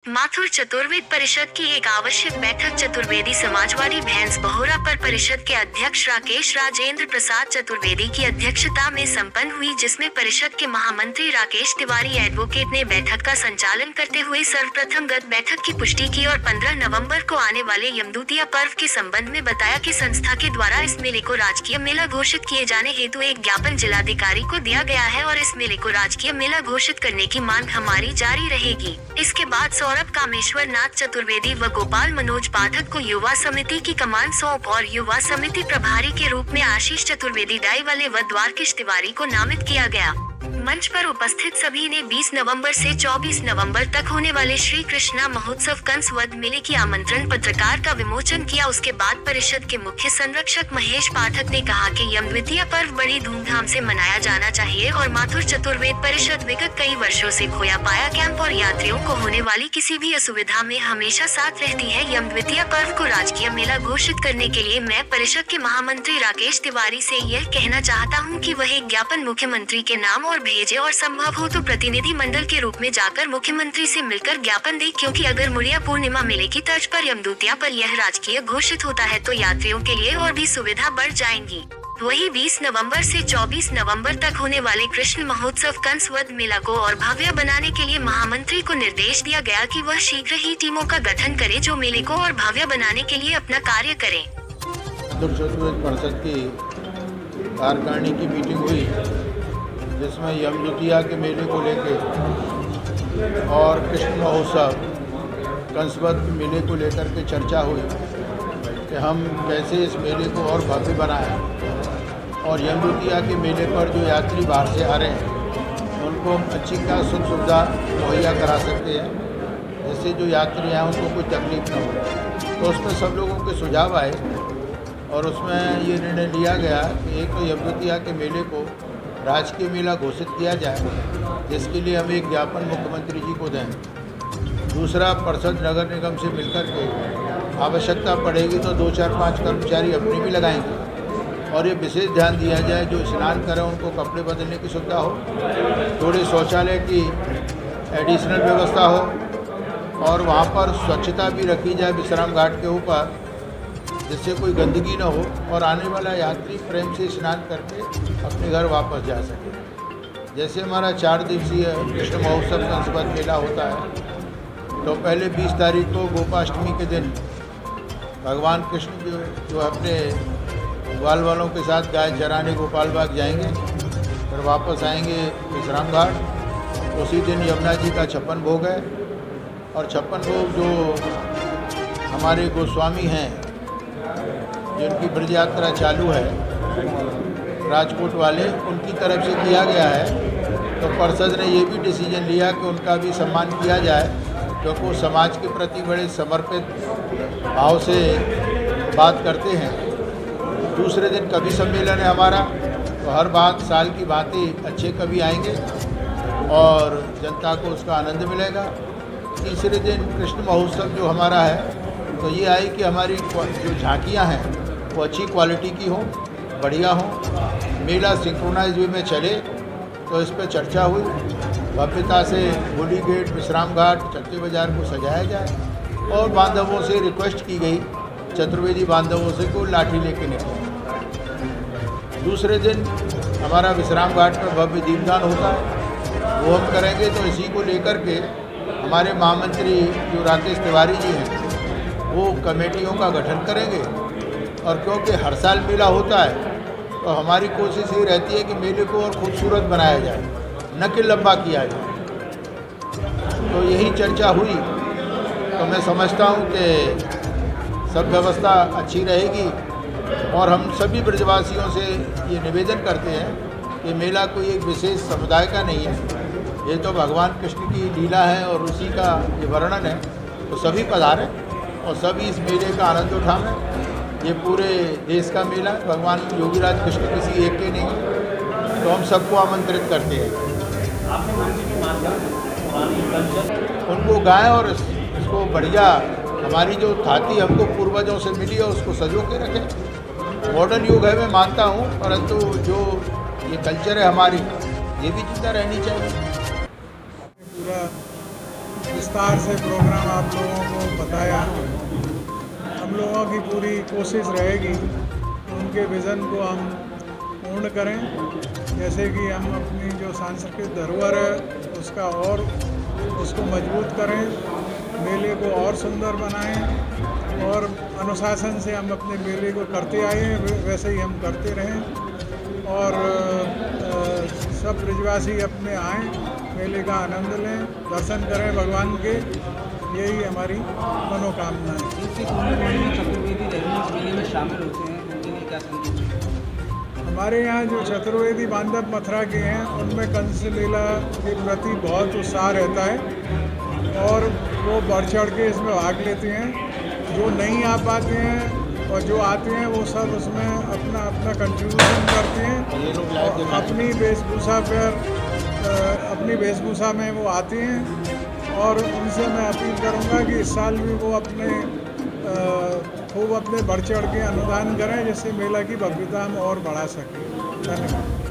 माथुर चतुर्वेद परिषद की एक आवश्यक बैठक चतुर्वेदी समाजवादी भैंस बहोरा पर परिषद के अध्यक्ष राकेश राजेंद्र प्रसाद चतुर्वेदी की अध्यक्षता में संपन्न हुई, जिसमें परिषद के महामंत्री राकेश तिवारी एडवोकेट ने बैठक का संचालन करते हुए सर्वप्रथम गत बैठक की पुष्टि की और 15 नवंबर को आने वाले यमदूतिया पर्व के संबंध में बताया कि संस्था के द्वारा इस मेले को राजकीय मेला घोषित किए जाने हेतु एक ज्ञापन जिलाधिकारी को दिया गया है और इस मेले को राजकीय मेला घोषित करने की मांग हमारी जारी रहेगी। इसके बाद सौरभ कामेश्वर नाथ चतुर्वेदी व गोपाल मनोज पाठक को युवा समिति की कमान सौंप और युवा समिति प्रभारी के रूप में आशीष चतुर्वेदी डाईवाले व द्वारकेश तिवारी को नामित किया गया। मंच पर उपस्थित सभी ने 20 नवंबर से 24 नवंबर तक होने वाले श्री कृष्णा महोत्सव कंस वध मेले की आमंत्रण पत्रकार का विमोचन किया। उसके बाद परिषद के मुख्य संरक्षक महेश पाठक ने कहा कि यमद्वितीया पर्व बड़ी धूमधाम से मनाया जाना चाहिए और माथुर चतुर्वेद परिषद विगत कई वर्षों से खोया पाया कैंप और यात्रियों को होने वाली किसी भी असुविधा में हमेशा साथ रहती है। यमद्वितीया पर्व को राजकीय मेला घोषित करने के लिए मैं परिषद के महामंत्री राकेश तिवारी से यह कहना चाहता हूँ कि वह एक ज्ञापन मुख्यमंत्री के नाम और भेजे और संभव हो तो प्रतिनिधि मंडल के रूप में जाकर मुख्यमंत्री से मिलकर ज्ञापन दे, क्योंकि अगर मुड़िया पूर्णिमा मेले की तर्ज पर यमदूतिया पर यह राजकीय घोषित होता है तो यात्रियों के लिए और भी सुविधा बढ़ जाएंगी। वही 20 नवंबर से 24 नवंबर तक होने वाले कृष्ण महोत्सव कंस वध मेला को और भव्य बनाने के लिए महामंत्री को निर्देश दिया गया कि वह शीघ्र ही टीमों का गठन करे जो मेले को और भव्य बनाने के लिए अपना कार्य करें। परिषद की कार्यकारिणी की मीटिंग हुई, जिसमें यमदूतिया के मेले को लेकर और कृष्ण महोत्सव कंसवध मेले को लेकर के चर्चा हुई कि हम कैसे इस मेले को और भव्य बनाएं और यमदूतिया के मेले पर जो यात्री बाहर से आ रहे हैं उनको अच्छी खास सुख सुविधा मुहैया करा सकते हैं, जिससे जो यात्री हैं उनको कोई तकलीफ न हो। तो उसमें सब लोगों के सुझाव आए और उसमें ये निर्णय लिया गया कि एक तो यमदूतिया के मेले को राजकीय मेला घोषित किया जाए, जिसके लिए हम एक ज्ञापन मुख्यमंत्री जी को दें। दूसरा, परिषद नगर निगम से मिलकर के आवश्यकता पड़ेगी तो 2-4-5 कर्मचारी अपने भी लगाएंगे और ये विशेष ध्यान दिया जाए जो स्नान करें उनको कपड़े बदलने की सुविधा हो, थोड़ी शौचालय की एडिशनल व्यवस्था हो और वहाँ पर स्वच्छता भी रखी जाए विश्राम घाट के ऊपर, जिससे कोई गंदगी न हो और आने वाला यात्री प्रेम से स्नान करके अपने घर वापस जा सके। जैसे हमारा 4 दिवसीय कृष्ण महोत्सव कंसवध मेला होता है, तो पहले 20 तारीख को गोपाष्टमी के दिन भगवान कृष्ण जो अपने ग्वाल वालों के साथ गाय चराने गोपाल बाग जाएंगे, फिर वापस आएंगे विश्राम घाट। उसी दिन यमुना जी का 56 भोग है और 56 भोग जो हमारे गोस्वामी हैं जिनकी ब्रज यात्रा चालू है राजकोट वाले, उनकी तरफ से किया गया है। तो परिषद ने ये भी डिसीजन लिया कि उनका भी सम्मान किया जाए, क्योंकि वो समाज के प्रति बड़े समर्पित भाव से बात करते हैं। दूसरे दिन कवि सम्मेलन है हमारा, तो हर बात साल की बातें अच्छे कवि आएंगे और जनता को उसका आनंद मिलेगा। तीसरे दिन कृष्ण महोत्सव जो हमारा है, तो ये आई कि हमारी जो झांकियाँ हैं वो अच्छी क्वालिटी की हों, बढ़िया हों, मेला सिंक्रोनाइज वे में चले। तो इस पर चर्चा हुई, भव्यता से होली गेट, विश्राम घाट, चक्के बाज़ार को सजाया जाए और बांधवों से रिक्वेस्ट की गई, चतुर्वेदी बांधवों से को लाठी लेके निकले। दूसरे दिन हमारा विश्राम घाट पर भव्य दीपदान होता है, वो हम करेंगे। तो इसी को लेकर के हमारे महामंत्री जो राकेश तिवारी जी हैं वो कमेटियों का गठन करेंगे और क्योंकि हर साल मेला होता है तो हमारी कोशिश ये रहती है कि मेले को और खूबसूरत बनाया जाए, न कि लंबा किया जाए। तो यही चर्चा हुई। तो मैं समझता हूँ कि सब व्यवस्था अच्छी रहेगी और हम सभी ब्रजवासियों से ये निवेदन करते हैं कि मेला कोई एक विशेष समुदाय का नहीं है, ये तो भगवान कृष्ण की लीला है और उसी का ये वर्णन है। तो सभी पधारें और सभी इस मेले का आनंद उठाएं। ये पूरे देश का मेला है, भगवान योगीराज कृष्ण किसी एक के नहीं है, तो हम सबको आमंत्रित करते हैं उनको गाएं और इसको बढ़िया हमारी जो थाती हमको पूर्वजों से मिली है उसको सजो के रखें। मॉडर्न युग है मैं मानता हूँ, परंतु जो ये कल्चर है हमारी, ये भी जिंदा रहनी चाहिए। पूरा विस्तार से प्रोग्राम आप लोगों को बताया। हम लोगों की पूरी कोशिश रहेगी उनके विज़न को हम पूर्ण करें, जैसे कि हम अपनी जो सांस्कृतिक धरोहर है उसका और उसको मजबूत करें, मेले को और सुंदर बनाएं और अनुशासन से हम अपने मेले को करते आए हैं, वैसे ही हम करते रहें और सब ब्रजवासी अपने आएँ, मेले का आनंद लें, दर्शन करें भगवान के, यही हमारी मनोकामना है। चतुर्वेदी इस मेले में शामिल होते हैं, उनके लिए क्या संदेश है? हमारे यहाँ जो चतुर्वेदी बांधव मथुरा के हैं उनमें कंस लीला के प्रति बहुत उत्साह रहता है और वो बढ़ चढ़ के इसमें भाग लेते हैं। जो नहीं आ पाते हैं और जो आते हैं वो सब उसमें अपना अपना कंट्रीब्यूशन करते हैं और अपनी वेशभूषा में वो आते हैं और उनसे मैं अपील करूँगा कि इस साल भी वो खूब अपने बढ़ चढ़ के अनुदान करें, जिससे मेला की भव्यता हम और बढ़ा सकें। धन्यवाद।